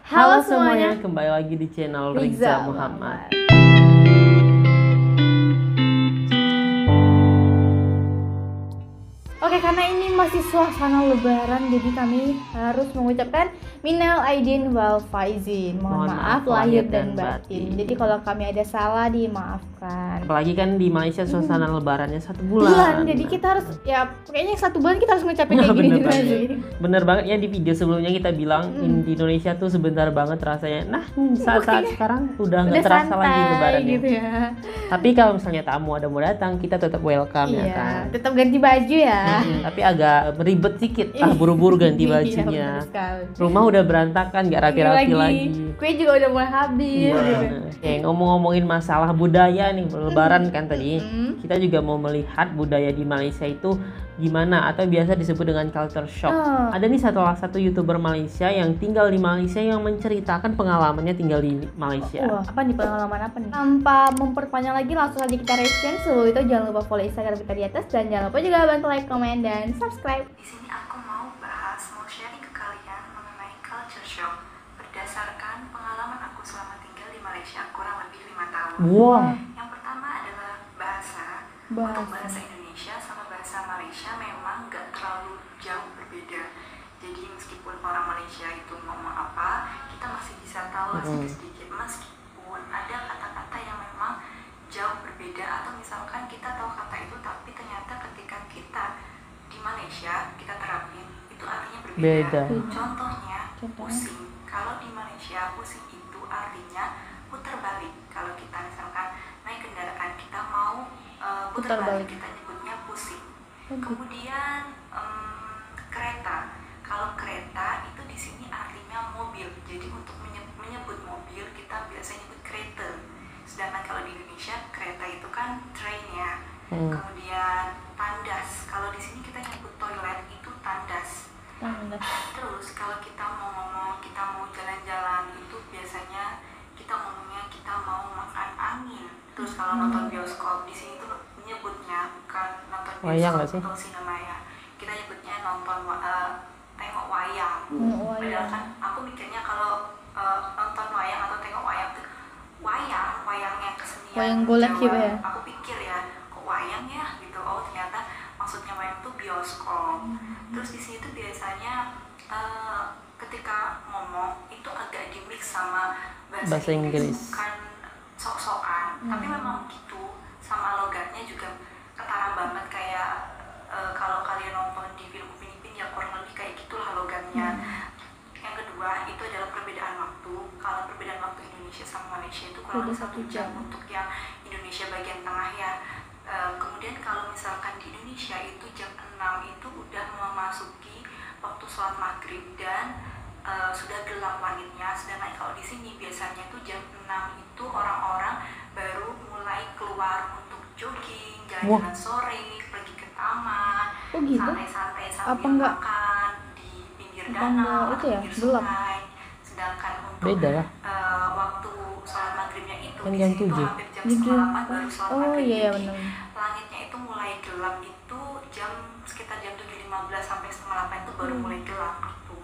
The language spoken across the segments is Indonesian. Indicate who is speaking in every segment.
Speaker 1: Halo semuanya, kembali lagi di channel Riza Muhammad.
Speaker 2: Oke, karena ini masih suasana lebaran, jadi kami harus mengucapkan minal aidin wal faizin. Mohon maaf lahir dan batin. Jadi kalau kami ada salah dimaafkan.
Speaker 1: Apalagi kan di Malaysia suasana lebarannya 1 bulan.
Speaker 2: Jadi kita harus kayaknya 1 bulan kita harus ngucapin kayak gini juga sih.
Speaker 1: Bener banget ya, di video sebelumnya kita bilang di Indonesia tuh sebentar banget rasanya. Nah, saat-saat sekarang udah nggak terasa lagi lebaran
Speaker 2: gitu ya.
Speaker 1: Tapi kalau misalnya tamu ada mau datang, kita tetap welcome ya kan.
Speaker 2: Tetap ganti baju ya.
Speaker 1: Tapi agak ribet sedikit, buru-buru ganti bajunya. Rumah udah berantakan, nggak rapi-rapi lagi.
Speaker 2: Kue juga udah mulai habis.
Speaker 1: Ngomong-ngomongin masalah budaya nih, lebaran kan tadi. Kita juga mau melihat budaya di Malaysia itu gimana, atau biasa disebut dengan culture shock. Ada nih salah satu YouTuber Malaysia yang tinggal di Malaysia yang menceritakan pengalamannya tinggal di Malaysia.
Speaker 2: Apa nih pengalaman apa nih? Tanpa memperpanjang lagi, langsung aja kita reaction. Sebelum itu jangan lupa follow Instagram kita di atas, dan jangan lupa juga bantu like, komen, dan subscribe.
Speaker 3: Di sini aku mau sharing ke kalian mengenai culture shock berdasarkan pengalaman aku selama tinggal di Malaysia kurang lebih 5 tahun. Yang pertama adalah bahasa. Untuk bahasa Indonesia sama bahasa Malaysia memang gak terlalu jauh berbeda. Jadi meskipun orang Malaysia itu ngomong apa, kita masih bisa tahu sedikit-sedikit. Meskipun ada kata-kata yang memang jauh berbeda, atau misalkan kita tahu kata itu tapi ternyata ketika kita di Malaysia kita terapin itu artinya berbeda. Contohnya pusing. Kalau di Malaysia pusing itu artinya putar balik. Kalau kita misalkan naik kendaraan kita mau putar balik, kita nyebutnya pusing. Kemudian kereta. Kalau kereta itu di sini artinya mobil. Jadi untuk menyebut mobil kita biasanya nyebut kereta. Sedangkan kalau di Indonesia kereta itu kan train ya. Kemudian tandas. Kalau di sini kita nyebut toilet itu tandas. Terus kalau kita mau ngomong, kita mau jalan-jalan itu biasanya kita ngomongnya kita mau makan angin. Terus kalau nonton bioskop di sini tuh nyebutnya bukan nonton bioskop atau sinema ya. Kita nyebutnya tengok wayang. Padahal kan aku mikirnya kalau nonton wayang atau tengok wayang tuh wayangnya kesenian
Speaker 2: wayang golek gitu ya.
Speaker 3: Aku pikir ya, kok wayang ya gitu. Oh ternyata maksudnya wayang tuh bioskop. Terus di sini tuh biasanya ketika ngomong itu agak di-mix sama bahasa Inggris. Bukan sok-sokan, tapi memang gitu. Sama logatnya juga ketara banget, kayak kalau kalian nonton di film Upin ya kurang lebih kayak gitulah logatnya. Yang kedua itu adalah perbedaan waktu. Kalau perbedaan waktu Indonesia sama Malaysia itu kurang lebih 1 jam untuk yang Indonesia bagian tengah ya. Kemudian kalau misalkan di Indonesia itu jam 6 itu udah memasuki waktu sholat maghrib dan sudah gelap langitnya. Sedangkan kalau di sini biasanya itu jam 6 itu orang-orang baru mulai keluar untuk jogging, jalan-jalan sore, pergi ke taman, santai-santai sambil makan di pinggir danau atau pinggir sungai. Sedangkan untuk waktu sholat maghribnya itu di sini itu hampir jam 7:30 baru sholat maghrib. Jadi langitnya itu mulai gelap itu sekitar jam 7:15 sampai 7:30 itu baru mulai gelap gitu.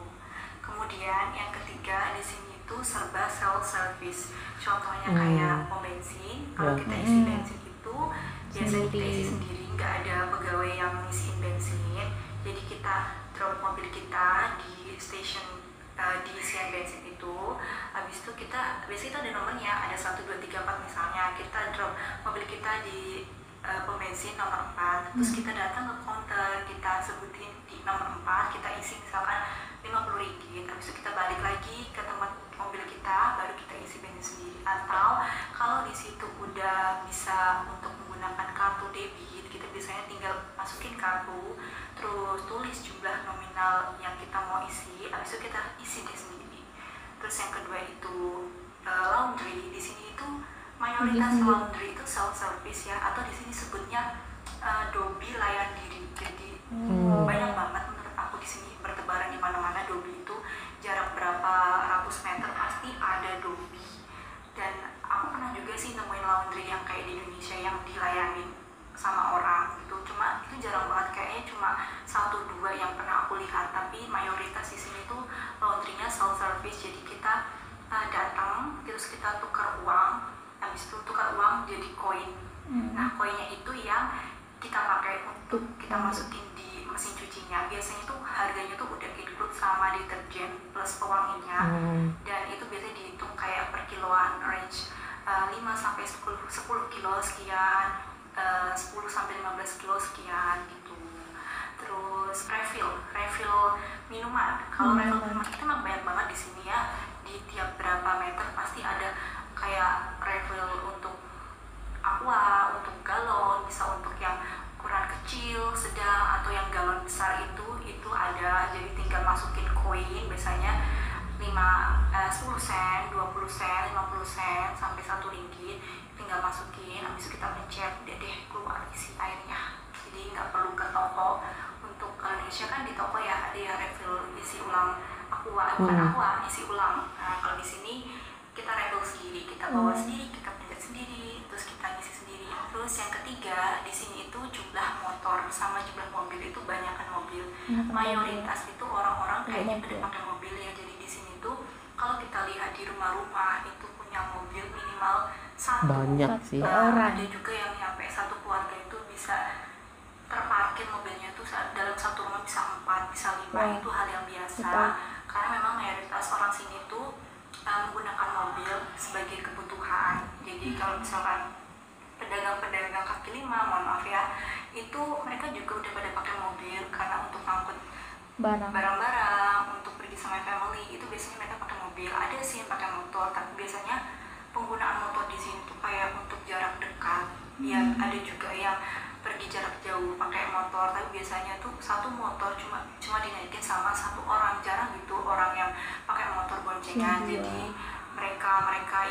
Speaker 3: Kemudian yang ketiga di sini itu serba self service. Contohnya kayak pom bensin. Kalau kita isi bensin itu biasanya kita isi sendiri, nggak ada pegawai yang ngisiin bensin. Jadi kita drop mobil kita di station di isian bensin itu. Habis itu biasanya itu ada nomornya, ada 1, 2, 3, 4 misalnya. Kita drop mobil kita di pom bensin nomor 4. Terus kita datang ke counter, kita sebutin di nomor 4, kita isi misalkan RM50. Habis itu kita balik lagi ke tempat mobil kita, baru kita isi bensin sendiri. Atau kalau di situ udah bisa untuk menggunakan kartu debit, kita biasanya tinggal masukin kartu, terus tulis jumlah nominal yang kita mau isi, habis itu kita isi deh sendiri. Terus yang kedua itu laundry. Di sini itu mayoritas laundry itu self service ya, atau di sini sebutnya dobi layan diri. Jadi banyak banget menurut aku di sini bertebaran di mana-mana dobi itu, jarak berapa ratus meter pasti ada dobi. Dan aku pernah juga sih nemuin laundry yang kayak di Indonesia yang dilayanin sama orang gitu. Cuma itu jarang banget, kayaknya cuma 1-2 yang pernah aku lihat. Tapi mayoritas di sini tuh laundrynya self service. Jadi kita Nah koinnya itu yang kita pakai untuk kita masukin di mesin cucinya. Biasanya tuh harganya tuh udah include sama deterjen plus pewanginya, dan itu biasanya dihitung kayak per kiloan, range 5 sampai 10 kilo sekian, 10 sampai 15 kilo sekian gitu. Terus refill minuman. Kalau refill minuman itu emang banyak banget di sini ya. Di tiap berapa meter pasti ada kayak refill untuk aqua, untuk galon, bisa untuk yang ukuran kecil, sedang, atau yang galon besar itu ada. Jadi tinggal masukin koin, biasanya 10 sen, 20 sen, 50 sen, sampai 1 ringgit. Tinggal masukin, habis itu kita pencet, udah deh keluar isi airnya. Jadi nggak perlu ke toko. Untuk kalau Indonesia kan di toko ya ada yang refill isi ulang aqua, bukan aqua, isi ulang. Nah kalau di sini kita refill sendiri, kita bawa sendiri, kita pencet sendiri, terus kita ngisi sendiri. Terus yang ketiga di sini itu jumlah motor sama jumlah mobil itu banyakkan mobil. Mayoritas itu orang-orang kayaknya pada pakai mobil ya. Jadi di sini tuh kalau kita lihat di rumah-rumah itu punya mobil minimal satu.
Speaker 1: Banyak sih.
Speaker 3: Ada juga yang sampai satu keluarga itu bisa terparkir mobilnya tuh dalam satu rumah bisa 4, bisa 5. Itu hal yang biasa. Karena memang mayoritas orang sini tuh menggunakan mobil sebagai kebutuhan. Jadi kalau misalkan pedagang-pedagang kaki lima, mohon maaf ya, itu mereka juga udah pada pakai mobil karena untuk ngangkut barang-barang, untuk pergi sama family itu biasanya mereka pakai mobil. Ada sih yang pakai motor, tapi biasanya penggunaan motor di sini tuh kayak untuk jarak dekat. Ya ada juga yang pergi jarak jauh pakai motor, tapi biasanya tuh satu motor cuma dinaikin sama satu orang. Jarang gitu orang yang pakai motor boncengan. Jadi mereka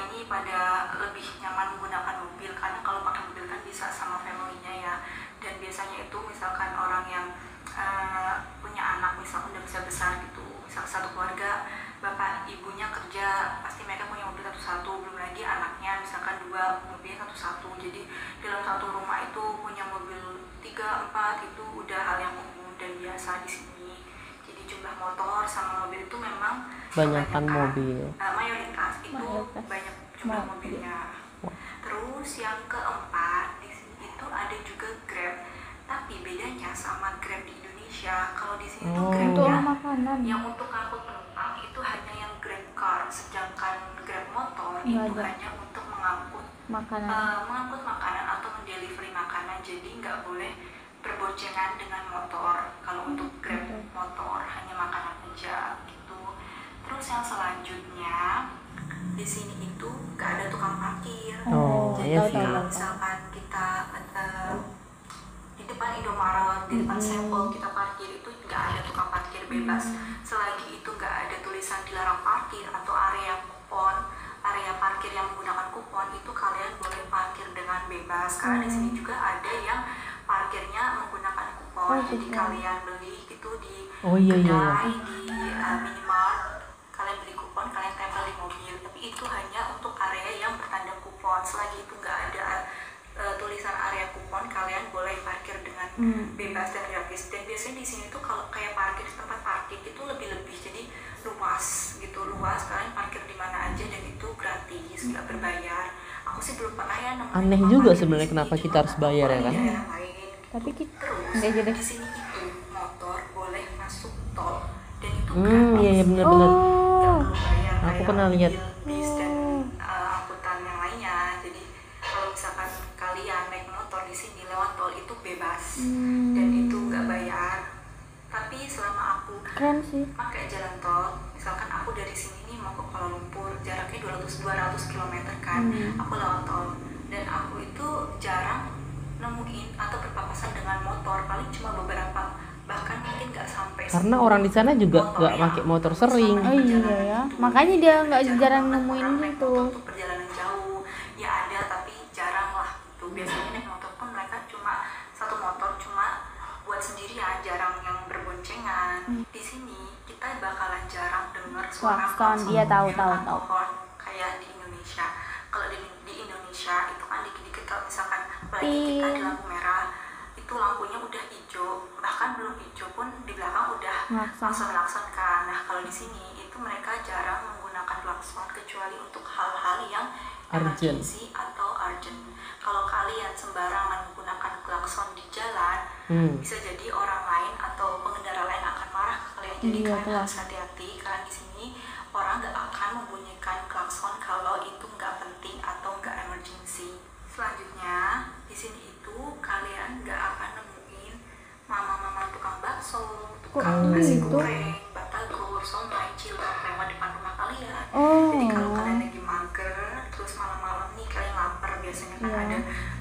Speaker 3: ini pada lebih nyaman menggunakan mobil, karena kalau pakai mobil kan bisa sama family-nya ya. Dan biasanya itu misalkan orang yang punya anak misalkan udah besar gitu, misal satu keluarga bapak ibunya kerja, pasti mereka punya mobil satu-satu, belum lagi anaknya misalkan 2 mobilnya satu-satu. Jadi dalam satu rumah itu punya mobil 3, 4 itu udah hal yang umum dan biasa di sini. Jadi jumlah motor sama mobil itu memang
Speaker 1: Banyakkan mobil.
Speaker 3: Mayoritas itu banyak jumlah mobilnya. Terus yang keempat di sini itu ada juga Grab. Tapi bedanya sama Grab di Indonesia, kalau di sini tuh Grabnya yang untuk ngangkut penumpang itu hanya yang Grab Car, sedangkan Grab motor itu hanya untuk mengangkut makanan atau mendelivery makanan. Jadi nggak boleh berboncengan dengan motor. Kalau untuk Grab motor hanya makanan aja gitu. Terus yang selanjutnya di sini itu nggak ada tukang parkir. Jadi kalau misalkan kita di depan Indomaret, di depan Sevel kita parkir, itu nggak ada tukang parkir bebas. Selagi itu nggak ada tulisan dilarang parkir atau area kupon, area parkir yang menggunakan kupon, itu kalian boleh parkir dengan bebas. Karena di sini juga ada yang parkirnya menggunakan kupon. Jadi kalian beli gitu di kedai, di minimart, kalian beli kupon, kalian tempel di mobil. Tapi itu hanya untuk area yang bertanda kupon. Selagi itu nggak ada tulisan area kupon, kalian boleh parkir dengan bebas dan gratis. Dan biasanya di sini tuh kalau kayak parkir di tempat parkir itu lebih-lebih, jadi luas gitu, luas. Kalian parkir di mana aja dan itu gratis, nggak berbayar. Aku sih belum pernah ya nemuin.
Speaker 1: Aneh juga sebenarnya kenapa kita harus bayar ya kan?
Speaker 2: Tapi kita
Speaker 3: terus di sini itu motor boleh masuk tol dan itu gratis.
Speaker 1: Iya benar-benar.
Speaker 3: Nggak perlu bayar.
Speaker 1: Aku pernah lihat.
Speaker 3: Bis dan angkutan yang lainnya. Jadi kalau misalkan kalian naik motor di sini lewat tol itu bebas dan itu nggak bayar. Tapi selama aku pakai jalan tol, misalkan aku dari sini nih mau ke Kuala Lumpur, jaraknya 200 km kan, aku lewat tol dan aku itu jarang nemuin atau berpapasan dengan motor, paling cuma beberapa, bahkan mungkin nggak sampai.
Speaker 1: Karena orang di sana juga nggak pakai motor sering.
Speaker 2: Iya ya, makanya dia nggak jarang nemuin gitu.
Speaker 3: Untuk perjalanan jauh ya ada, tapi jarang lah. Tuh biasanya naik motor pun mereka cuma satu motor, cuma buat sendiri ya, jarang yang berboncengan. Di sini kita bakalan jarang dengar suara
Speaker 2: klakson. Iya tahu.
Speaker 3: Kayak di Indonesia. Kalau di Indonesia itu kan dikit-dikit kalau misalkan apalagi kita di lampu merah itu lampunya udah hijau, bahkan belum hijau pun di belakang udah klakson kan. Nah kalau di sini itu mereka jarang menggunakan klakson kecuali untuk hal-hal yang emergency atau urgent. Kalau kalian sembarangan menggunakan klakson di jalan, bisa jadi orang lain atau pengendara lain akan marah ke kalian. Jadi kalian harus hati-hati, karena di sini orang nggak akan membunyikan klakson kalau itu nggak penting atau nggak emergency. Selanjutnya di sini itu kalian nggak akan nemuin mama-mama tukang bakso, tukang nasi goreng, batagor, somai, cilok lewat depan rumah kalian. Jadi kalau kalian lagi mager, terus malam-malam nih kalian lapar, biasanya kan ada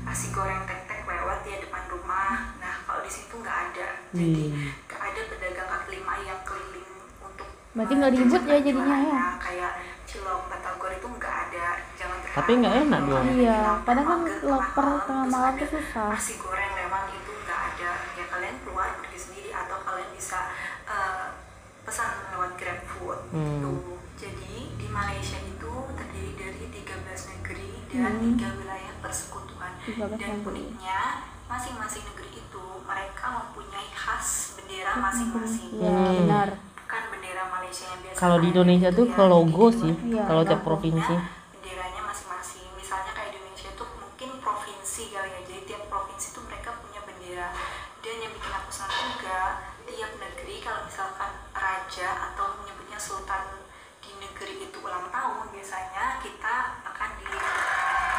Speaker 3: nasi goreng tek-tek lewat ya depan rumah. Nah kalau di situ nggak ada, jadi nggak ada pedagang kaki lima yang keliling untuk.
Speaker 2: Berarti nggak ribut ya jadinya ya?
Speaker 3: Kayak cilok, batagor itu nggak ada. Jangan berharap.
Speaker 1: Tapi nggak enak dong.
Speaker 2: Iya, kadang kan lapar tengah malam tuh susah.
Speaker 3: Nasi goreng lewat itu nggak ada. Ya kalian keluar pergi sendiri atau kalian bisa pesan lewat GrabFood gitu. Jadi di Malaysia itu terdiri dari 13 negeri dan 3 wilayah persekutuan. Dan uniknya masing-masing negeri itu mereka mempunyai khas bendera masing-masing.
Speaker 2: Iya, benar.
Speaker 3: Bukan bendera Malaysia yang biasa.
Speaker 1: Kalau di Indonesia tuh ke logo sih, kalau tiap
Speaker 3: logonya,
Speaker 1: provinsi.
Speaker 3: benderanya masing-masing. Misalnya kayak di Indonesia itu mungkin provinsi kali ya. Jadi tiap provinsi itu mereka punya bendera. Dan yang bikin aku senang juga, tiap negeri kalau misalkan raja atau menyebutnya sultan di negeri itu ulang tahun, biasanya kita akan dilibatkan.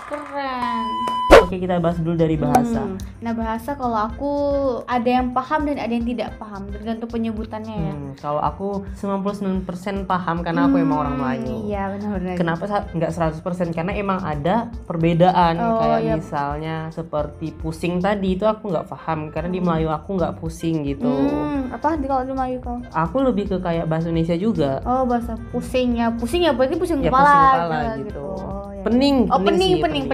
Speaker 2: Keren.
Speaker 1: Oke, kita bahas dulu dari bahasa.
Speaker 2: Nah, bahasa kalau aku ada yang paham dan ada yang tidak paham, tergantung penyebutannya ya.
Speaker 1: Kalau aku 99% paham karena aku emang orang Melayu.
Speaker 2: Iya, benar-benar.
Speaker 1: Kenapa nggak 100%? Karena emang ada perbedaan. Kayak
Speaker 2: iya.
Speaker 1: misalnya seperti pusing tadi itu aku nggak paham karena di Melayu aku nggak pusing gitu.
Speaker 2: Apa kalau di Melayu kau?
Speaker 1: Aku lebih ke kayak bahasa Indonesia juga.
Speaker 2: Oh, bahasa pusing ya berarti pusing
Speaker 1: Ya,
Speaker 2: kepala.
Speaker 1: pusing kepala gitu.
Speaker 2: Oh, ya.
Speaker 1: Pening sih,
Speaker 2: pening.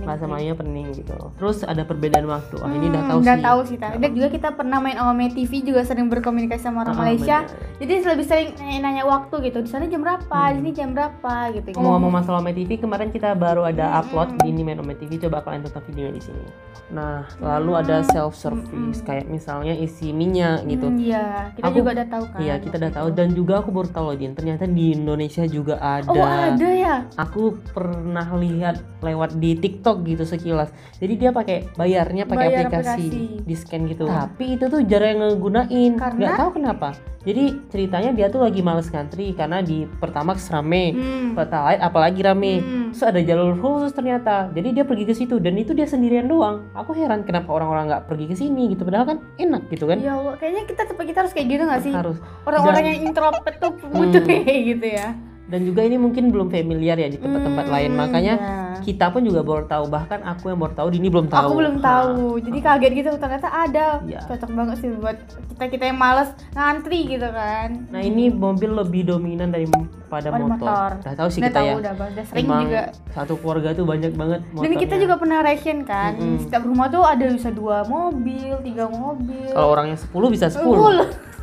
Speaker 1: Bahasa Melayu pening gitu. Terus ada perbedaan waktu. Ini udah tahu
Speaker 2: udah
Speaker 1: sih.
Speaker 2: tahu sih. Dan juga kita pernah main Ome TV, juga sering berkomunikasi sama orang Malaysia.
Speaker 1: Bener.
Speaker 2: Jadi lebih sering nanya waktu gitu. Di sana jam berapa? Di sini jam berapa gitu.
Speaker 1: Ngomong-ngomong masalah Ome TV, kemarin kita baru ada upload di ini main Ome TV. Coba kalian tonton videonya di sini. Nah, lalu ada self service kayak misalnya isi minyak gitu.
Speaker 2: Iya, kita juga udah tahu kan.
Speaker 1: Iya, kita udah tahu, dan juga aku baru tahu loh, Din, ternyata di Indonesia juga ada.
Speaker 2: Oh, ada ya?
Speaker 1: Aku pernah lihat lewat di TikTok gitu sekilas. Jadi dia bayarnya pakai aplikasi, di scan gitu. Tapi itu tuh jarang yang ngegunain. Nggak tahu kenapa. Jadi ceritanya dia tuh lagi males ngantri karena di Pertamax rame, Pertalite apalagi rame. Terus ada jalur khusus ternyata. Jadi dia pergi ke situ dan itu dia sendirian doang. Aku heran kenapa orang-orang nggak pergi ke sini gitu, padahal kan enak gitu kan.
Speaker 2: Ya Allah, kayaknya kita harus kayak gitu nggak sih?
Speaker 1: Harus.
Speaker 2: Orang-orang yang introvert tuh butuh kayak gitu ya.
Speaker 1: Dan juga ini mungkin belum familiar ya di tempat-tempat lain, makanya kita pun juga baru tahu, bahkan aku yang baru tahu, Dini belum tahu.
Speaker 2: Aku belum tahu, jadi kaget gitu, ternyata ada.
Speaker 1: Ya.
Speaker 2: Cocok banget sih buat kita yang malas ngantri gitu kan.
Speaker 1: Nah ini mobil lebih dominan daripada motor. Udah tahu sih kita ya.
Speaker 2: Udah sering
Speaker 1: emang
Speaker 2: juga.
Speaker 1: Satu keluarga tuh banyak banget motornya.
Speaker 2: Dan kita juga pernah ration kan. Setiap rumah tuh ada bisa 2 mobil, 3 mobil.
Speaker 1: Kalau orangnya 10 bisa 10.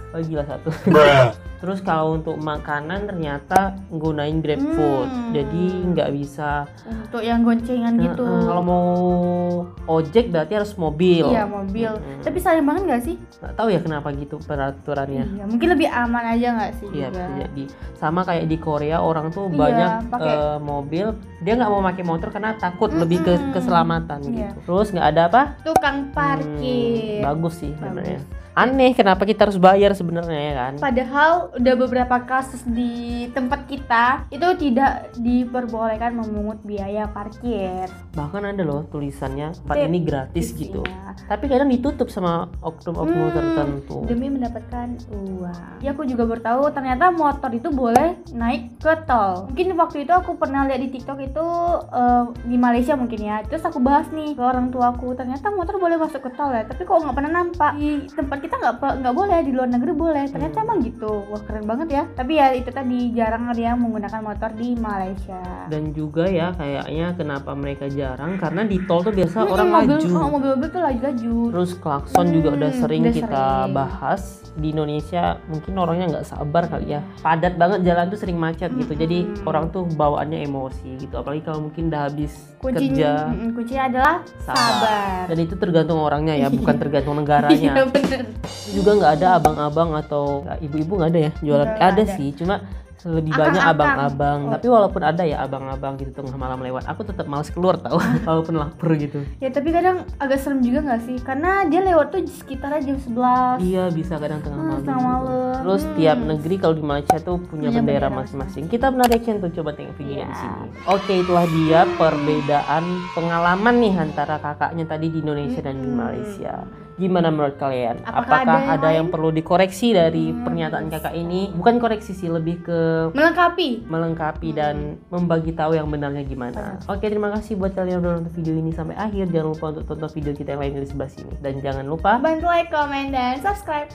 Speaker 1: Oh gila satu. Terus kalau untuk makanan ternyata nggunain GrabFood, jadi nggak bisa
Speaker 2: untuk yang goncengan gitu.
Speaker 1: Kalau mau ojek berarti harus mobil.
Speaker 2: Iya mobil. Tapi sayang banget nggak sih?
Speaker 1: Nggak tahu ya kenapa gitu peraturannya.
Speaker 2: Iya, mungkin lebih aman aja nggak sih?
Speaker 1: Iya
Speaker 2: juga.
Speaker 1: bisa jadi. Sama kayak di Korea orang tuh banyak mobil, dia nggak mau pakai motor karena takut lebih ke keselamatan gitu. Terus nggak ada apa?
Speaker 2: Tukang parkir.
Speaker 1: Bagus sih sebenarnya. Aneh kenapa kita harus bayar sebenarnya ya kan?
Speaker 2: Padahal udah beberapa kasus di tempat kita itu tidak diperbolehkan memungut biaya parkir.
Speaker 1: Bahkan ada loh tulisannya tempat ini gratis gitu.
Speaker 2: Ya.
Speaker 1: Tapi kadang ditutup sama oknum-oknum tertentu.
Speaker 2: Demi mendapatkan uang. Ya aku juga baru tahu ternyata motor itu boleh naik ke tol. Mungkin waktu itu aku pernah lihat di TikTok itu di Malaysia mungkin ya. Terus aku bahas nih ke orang tuaku, ternyata motor boleh masuk ke tol ya. Tapi kok nggak pernah nampak di tempat kita nggak boleh, di luar negeri boleh. Ternyata emang gitu. Wah keren banget ya. Tapi ya itu tadi jarang ada yang menggunakan motor di Malaysia.
Speaker 1: Dan juga ya kayaknya kenapa mereka jarang karena di tol tuh biasa orang laju.
Speaker 2: Mobil-mobil tuh laju.
Speaker 1: Terus klakson juga udah sering kita bahas. Di Indonesia mungkin orangnya nggak sabar kali ya. Padat banget jalan tuh sering macet gitu. Jadi orang tuh bawaannya emosi gitu. Apalagi kalau mungkin udah habis kerja.
Speaker 2: Kuncinya adalah sabar.
Speaker 1: Dan itu tergantung orangnya ya, bukan tergantung negaranya.
Speaker 2: Iya bener.
Speaker 1: Juga nggak ada abang-abang atau ibu-ibu nggak ada ya jualan. Ada sih, cuma lebih banyak
Speaker 2: Akang-akang.
Speaker 1: abang-abang. Tapi walaupun ada ya abang-abang gitu tengah malam lewat, aku tetap males keluar tahu walaupun lapar gitu.
Speaker 2: Ya tapi kadang agak serem juga nggak sih? Karena dia lewat tuh sekitar jam 11.
Speaker 1: Iya, bisa kadang tengah malam.
Speaker 2: Tengah
Speaker 1: gitu.
Speaker 2: malam.
Speaker 1: Terus tiap negeri kalau di Malaysia tuh punya
Speaker 2: Punya
Speaker 1: bendera
Speaker 2: bendera
Speaker 1: masing-masing. Kita pernah reaction tuh, coba tengok videonya di
Speaker 2: Iya.
Speaker 1: sini. Oke, itulah dia perbedaan pengalaman nih antara kakaknya tadi di Indonesia dan di Malaysia. Gimana menurut kalian?
Speaker 2: Apakah
Speaker 1: Apakah
Speaker 2: ada yang
Speaker 1: yang perlu dikoreksi dari pernyataan kakak ini? Bukan koreksi sih, lebih ke
Speaker 2: Melengkapi.
Speaker 1: dan membagi tahu yang benarnya gimana. Oke, terima kasih buat kalian yang udah nonton video ini sampai akhir. Jangan lupa untuk tonton video kita yang lain di sebelah sini. Dan jangan lupa
Speaker 2: Bantu like, comment, dan subscribe.